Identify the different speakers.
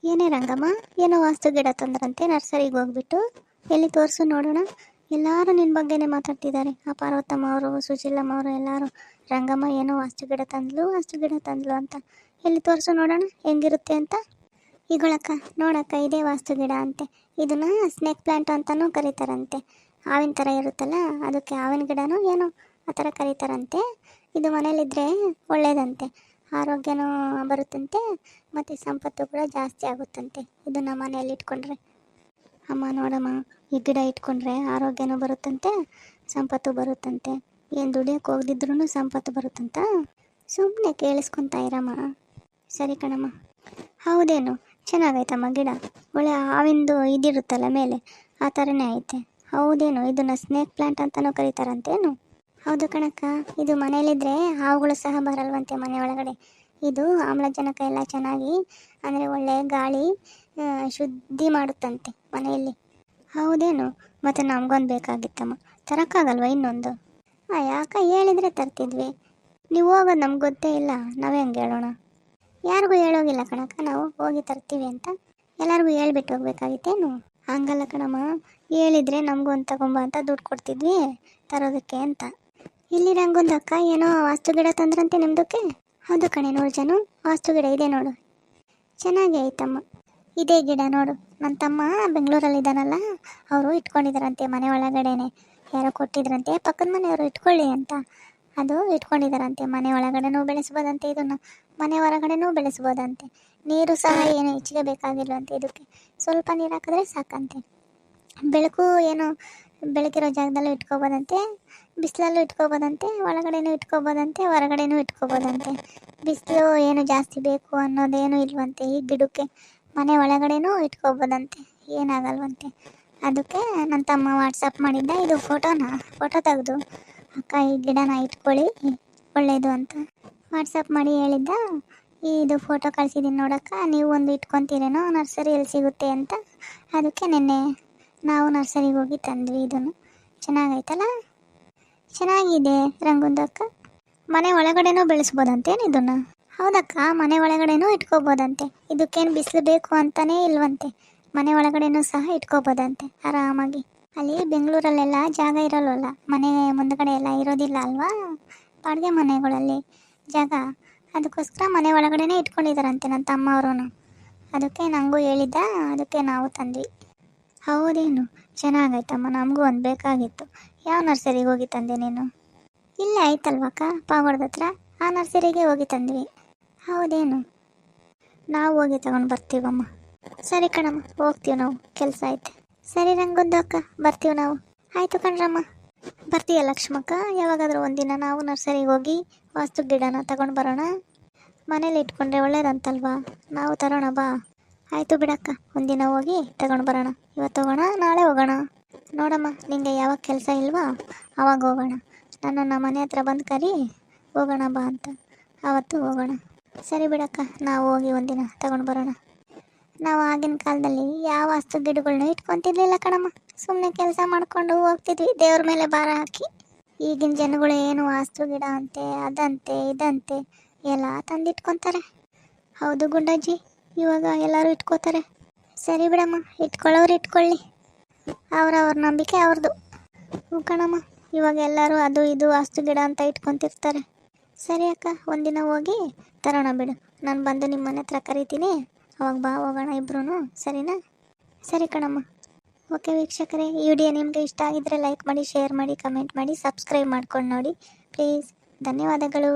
Speaker 1: ಏನೇ ರಂಗಮ್ಮ, ಏನೋ ವಾಸ್ತು ಗಿಡ ತಂದ್ರಂತೆ ನರ್ಸರಿಗೆ ಹೋಗ್ಬಿಟ್ಟು. ಎಲ್ಲಿ ತೋರಿಸು ನೋಡೋಣ. ಎಲ್ಲರೂ ನಿನ್ನ ಬಗ್ಗೆನೇ ಮಾತಾಡ್ತಿದ್ದಾರೆ. ಆ ಪಾರ್ವತಮ್ಮ ಅವರು, ಸುಶೀಲಮ್ಮ ಅವರು ಎಲ್ಲರೂ ರಂಗಮ್ಮ ಏನೋ ವಾಸ್ತು ಗಿಡ ತಂದ್ಲು ಅಂತ. ಎಲ್ಲಿ ತೋರಿಸು ನೋಡೋಣ ಹೆಂಗಿರುತ್ತೆ ಅಂತ. ಈಗಳಕ್ಕ ನೋಡಕ್ಕ, ಇದೇ ವಾಸ್ತು ಗಿಡ ಅಂತೆ. ಇದನ್ನ ಸ್ನೇಕ್ ಪ್ಲಾಂಟ್ ಅಂತಲೂ ಕರೀತಾರಂತೆ. ಹಾವಿನ ಥರ ಇರುತ್ತಲ್ಲ, ಅದಕ್ಕೆ ಹಾವಿನ ಗಿಡನೂ ಏನೋ ಆ ಥರ ಕರೀತಾರಂತೆ. ಇದು ಮನೇಲಿದ್ದರೆ ಒಳ್ಳೇದಂತೆ, ಆರೋಗ್ಯನೂ ಬರುತ್ತಂತೆ, ಮತ್ತು ಸಂಪತ್ತು ಕೂಡ ಜಾಸ್ತಿ ಆಗುತ್ತಂತೆ ಇದನ್ನು ಮನೆಯಲ್ಲಿ ಇಟ್ಕೊಂಡ್ರೆ. ಅಮ್ಮ ನೋಡಮ್ಮ, ಈ ಗಿಡ ಇಟ್ಕೊಂಡ್ರೆ ಆರೋಗ್ಯನೂ ಬರುತ್ತಂತೆ, ಸಂಪತ್ತು ಬರುತ್ತಂತೆ. ಏನು ದುಡಿಯೋಕೆ ಹೋಗದಿದ್ರೂ ಸಂಪತ್ತು ಬರುತ್ತಂತ. ಸುಮ್ಮನೆ ಕೇಳಿಸ್ಕೊತಾ ಇರಮ್ಮ. ಸರಿ ಕಣಮ್ಮ. ಹೌದೇನು, ಚೆನ್ನಾಗೈತಮ್ಮ ಗಿಡ. ಒಳ್ಳೆ ಹಾವಿಂದು ಇದಿರುತ್ತಲ್ಲ ಮೇಲೆ, ಆ ಥರನೇ ಐತೆ. ಹೌದೇನು, ಇದನ್ನು ಸ್ನೇಕ್ ಪ್ಲಾಂಟ್ ಅಂತಲೂ ಕರೀತಾರಂತೇನು? ಹೌದು ಕಣಕ್ಕ, ಇದು ಮನೇಲಿದ್ದರೆ ಹಾವುಗಳು ಸಹ ಬರಲ್ವಂತೆ ಮನೆ ಒಳಗಡೆ. ಇದು ಆಮ್ಲಜನಕ ಎಲ್ಲ ಚೆನ್ನಾಗಿ, ಅಂದರೆ ಒಳ್ಳೆಯ ಗಾಳಿ ಶುದ್ಧಿ ಮಾಡುತ್ತಂತೆ ಮನೆಯಲ್ಲಿ. ಹೌದೇನು, ಮತ್ತು ನಮಗೊಂದು ಬೇಕಾಗಿತ್ತಮ್ಮ. ತರೋಕ್ಕಾಗಲ್ವ ಇನ್ನೊಂದು? ಯಾಕೆ ಹೇಳಿದರೆ ತರ್ತಿದ್ವಿ. ನೀವು ಹೋಗೋದು ನಮ್ಗೆ ಗೊತ್ತೇ ಇಲ್ಲ, ನಾವೇ ಹಂಗೆ ಹೇಳೋಣ? ಯಾರಿಗೂ ಹೇಳೋಗಿಲ್ಲ ಕಣಕ್ಕ ನಾವು ಹೋಗಿ ತರ್ತೀವಿ ಅಂತ. ಎಲ್ಲರಿಗೂ ಹೇಳ್ಬಿಟ್ಟು ಹೋಗ್ಬೇಕಾಗಿತ್ತೇನು? ಹಂಗಲ್ಲ ಕಣಮ್ಮ, ಹೇಳಿದರೆ ನಮಗೂ ಒಂದು ತಗೊಂಬ ಅಂತ ದುಡ್ಡು ಕೊಡ್ತಿದ್ವಿ ತರೋದಕ್ಕೆ ಅಂತ. ಇಲ್ಲಿ ರಂಗೊಂದು ಅಕ್ಕ ಏನೋ ವಾಸ್ತು ಗಿಡ ತಂದ್ರಂತೆ ನಿಮ್ದಕ್ಕೆ. ಹೌದು ಕಣೆ, ನೋಡು ಜನ, ವಾಸ್ತು ಗಿಡ ಇದೆ ನೋಡು, ಚೆನ್ನಾಗಿ ಐತಮ್ಮ. ಇದೇ ಗಿಡ ನೋಡು, ನನ್ನ ತಮ್ಮ ಬೆಂಗಳೂರಲ್ಲಿದ್ದಾನಲ್ಲ, ಅವರು ಇಟ್ಕೊಂಡಿದ್ದಾರಂತೆ ಮನೆ ಒಳಗಡೆನೆ. ಯಾರೋ ಕೊಟ್ಟಿದ್ರಂತೆ ಪಕ್ಕದ ಮನೆಯವರು ಇಟ್ಕೊಳ್ಳಿ ಅಂತ. ಅದು ಇಟ್ಕೊಂಡಿದ್ದಾರಂತೆ. ಮನೆ ಒಳಗಡೆನೂ ಬೆಳೆಸ್ಬೋದಂತೆ, ಇದನ್ನು ಮನೆ ಹೊರಗಡೆನೂ ಬೆಳೆಸ್ಬೋದಂತೆ. ನೀರು ಸಹ ಏನು ಹೆಚ್ಚಿಗೆ ಬೇಕಾಗಿಲ್ವಂತೆ ಇದಕ್ಕೆ. ಸ್ವಲ್ಪ ನೀರು ಹಾಕಿದ್ರೆ ಸಾಕಂತೆ. ಬೆಳಕು ಏನು ಬೆಳಕಿರೋ ಜಾಗದಲ್ಲೂ ಇಟ್ಕೋಬೋದಂತೆ, ಬಿಸಿಲಲ್ಲೂ ಇಟ್ಕೋಬೋದಂತೆ, ಒಳಗಡೆನೂ ಇಟ್ಕೋಬೋದಂತೆ, ಹೊರಗಡೆನೂ ಇಟ್ಕೋಬೋದಂತೆ. ಬಿಸಿಲು ಏನು ಜಾಸ್ತಿ ಬೇಕು ಅನ್ನೋದೇನು ಇಲ್ವಂತೆ ಈ ಗಿಡಕ್ಕೆ. ಮನೆ ಒಳಗಡೆನೂ ಇಟ್ಕೋಬೋದಂತೆ, ಏನಾಗಲ್ವಂತೆ. ಅದಕ್ಕೆ ನನ್ನ ತಮ್ಮ ವಾಟ್ಸಪ್ ಮಾಡಿದ್ದ ಇದು ಫೋಟೋ ತೆಗೆದು, ಅಕ್ಕ ಈ ಗಿಡನ ಇಟ್ಕೊಳ್ಳಿ ಒಳ್ಳೆಯದು ಅಂತ ವಾಟ್ಸಪ್ ಮಾಡಿ ಹೇಳಿದ್ದ. ಇದು ಫೋಟೋ ಕಳಿಸಿದ್ದೀನಿ ನೋಡಕ್ಕ, ನೀವು ಒಂದು ಇಟ್ಕೊತೀರೇನೋ, ನರ್ಸರಿಯಲ್ಲಿ ಸಿಗುತ್ತೆ ಅಂತ. ಅದಕ್ಕೆ ನಿನ್ನೆ ನಾವು ನರ್ಸರಿಗೆ ಹೋಗಿ ತಂದ್ವಿ. ಇದನ್ನು ಚೆನ್ನಾಗೈತಲ್ಲ, ಚೆನ್ನಾಗಿದೆ ರಂಗುಂದು ಅಕ್ಕ. ಮನೆ ಒಳಗಡೆನೂ ಬೆಳೆಸ್ಬೋದಂತೇನು ಇದನ್ನು? ಹೌದಕ್ಕ, ಮನೆ ಒಳಗಡೆನೂ ಇಟ್ಕೋಬೋದಂತೆ. ಇದಕ್ಕೇನು ಬಿಸಿಲು ಬೇಕು ಅಂತಲೇ ಇಲ್ವಂತೆ, ಮನೆ ಒಳಗಡೆನೂ ಸಹ ಇಟ್ಕೋಬೋದಂತೆ ಆರಾಮಾಗಿ. ಅಲ್ಲಿ ಬೆಂಗಳೂರಲ್ಲೆಲ್ಲ ಜಾಗ ಇರಲ್ವಲ್ಲ, ಮನೆ ಮುಂದ್ಗಡೆ ಎಲ್ಲ ಇರೋದಿಲ್ಲ ಅಲ್ವಾ, ಬಾಡಿಗೆ ಮನೆಗಳಲ್ಲಿ ಜಾಗ. ಅದಕ್ಕೋಸ್ಕರ ಮನೆ ಒಳಗಡೆನೇ ಇಟ್ಕೊಂಡಿದ್ದಾರಂತೆ ನನ್ನ ತಮ್ಮ ಅವರು. ಅದಕ್ಕೆ ನನಗೂ ಹೇಳಿದ್ದ, ಅದಕ್ಕೆ ನಾವು ತಂದ್ವಿ. ಹೌದೇನು, ಚೆನ್ನಾಗೈತಮ್ಮ, ನಮಗೂ ಒಂದು ಬೇಕಾಗಿತ್ತು. ಯಾವ ನರ್ಸರಿಗೆ ಹೋಗಿ ತಂದೆ ನೀನು? ಇಲ್ಲೇ ಆಯ್ತಲ್ವಕ್ಕ ಪಾವಗಡದ ಹತ್ರ, ಆ ನರ್ಸರಿಗೆ ಹೋಗಿ ತಂದ್ವಿ. ಹೌದೇನು, ನಾವು ಹೋಗಿ ತಗೊಂಡು ಬರ್ತೀವಮ್ಮ. ಸರಿ ಕಣಮ್ಮ, ಹೋಗ್ತೀವಿ ನಾವು, ಕೆಲಸ ಐತೆ. ಸರಿ ರಂಗೊಂದು ಅಕ್ಕ, ಬರ್ತೀವಿ ನಾವು. ಆಯಿತು ಕಣ್ರಮ್ಮ. ಬರ್ತೀಯ ಲಕ್ಷ್ಮಕ್ಕ? ಯಾವಾಗಾದರೂ ಒಂದಿನ ನಾವು ನರ್ಸರಿಗೆ ಹೋಗಿ ವಾಸ್ತು ಗಿಡನ ತಗೊಂಡು ಬರೋಣ. ಮನೇಲಿ ಇಟ್ಕೊಂಡ್ರೆ ಒಳ್ಳೇದಂತಲ್ವಾ, ನಾವು ತರೋಣ ಬಾ. ಆಯಿತು ಬಿಡಕ್ಕ, ಒಂದಿನ ಹೋಗಿ ತಗೊಂಡು ಬರೋಣ. ಇವತ್ತು ಹೋಗೋಣ, ನಾಳೆ ಹೋಗೋಣ? ನೋಡಮ್ಮ, ನಿಂಗೆ ಯಾವಾಗ ಕೆಲಸ ಇಲ್ವಾ ಆವಾಗ ಹೋಗೋಣ. ನನ್ನನ್ನು ಮನೆ ಹತ್ರ ಬಂದು ಕರಿ, ಹೋಗೋಣ ಬಾ ಅಂತ, ಆವತ್ತು ಹೋಗೋಣ. ಸರಿ ಬಿಡಕ್ಕ, ನಾವು ಹೋಗಿ ಒಂದಿನ ತಗೊಂಡು ಬರೋಣ. ನಾವು ಆಗಿನ ಕಾಲದಲ್ಲಿ ಯಾವ ವಾಸ್ತು ಗಿಡಗಳನ್ನ ಇಟ್ಕೊತಿರ್ಲಿಲ್ಲ ಕಣಮ್ಮ, ಸುಮ್ಮನೆ ಕೆಲಸ ಮಾಡಿಕೊಂಡು ಹೋಗ್ತಿದ್ವಿ ದೇವ್ರ ಮೇಲೆ ಭಾರ ಹಾಕಿ. ಈಗಿನ ಜನಗಳು ಏನು ವಾಸ್ತು ಗಿಡ ಅಂತೆ, ಅದಂತೆ ಇದಂತೆ ಎಲ್ಲ ತಂದಿಟ್ಕೊತಾರೆ. ಹೌದು ಗುಂಡಜ್ಜಿ, ಇವಾಗ ಎಲ್ಲರೂ ಇಟ್ಕೋತಾರೆ. ಸರಿ ಬಿಡಮ್ಮ, ಇಟ್ಕೊಳ್ಳೋರು ಇಟ್ಕೊಳ್ಳಿ, ಅವ್ರವ್ರ ನಂಬಿಕೆ ಅವ್ರದ್ದು. ಹ್ಞೂ ಕಣಮ್ಮ, ಇವಾಗ ಎಲ್ಲರೂ ಅದು ಇದು ವಾಸ್ತು ಗಿಡ ಅಂತ ಇಟ್ಕೊತಿರ್ತಾರೆ. ಸರಿ ಅಕ್ಕ, ಒಂದಿನ ಹೋಗಿ ತರೋಣ ಬಿಡು. ನಾನು ಬಂದು ನಿಮ್ಮ ಮನೆ ಹತ್ರ ಕರಿತೀನಿ, ಅವಾಗ ಬಾ, ಹೋಗೋಣ ಇಬ್ರು, ಸರಿನಾ? ಸರಿ ಕಣಮ್ಮ. ಓಕೆ ವೀಕ್ಷಕರೇ, ಈ ವಿಡಿಯೋ ನಿಮಗೆ ಇಷ್ಟ ಆಗಿದ್ದರೆ ಲೈಕ್ ಮಾಡಿ, ಶೇರ್ ಮಾಡಿ, ಕಮೆಂಟ್ ಮಾಡಿ, ಸಬ್ಸ್ಕ್ರೈಬ್ ಮಾಡ್ಕೊಂಡು ನೋಡಿ ಪ್ಲೀಸ್. ಧನ್ಯವಾದಗಳು.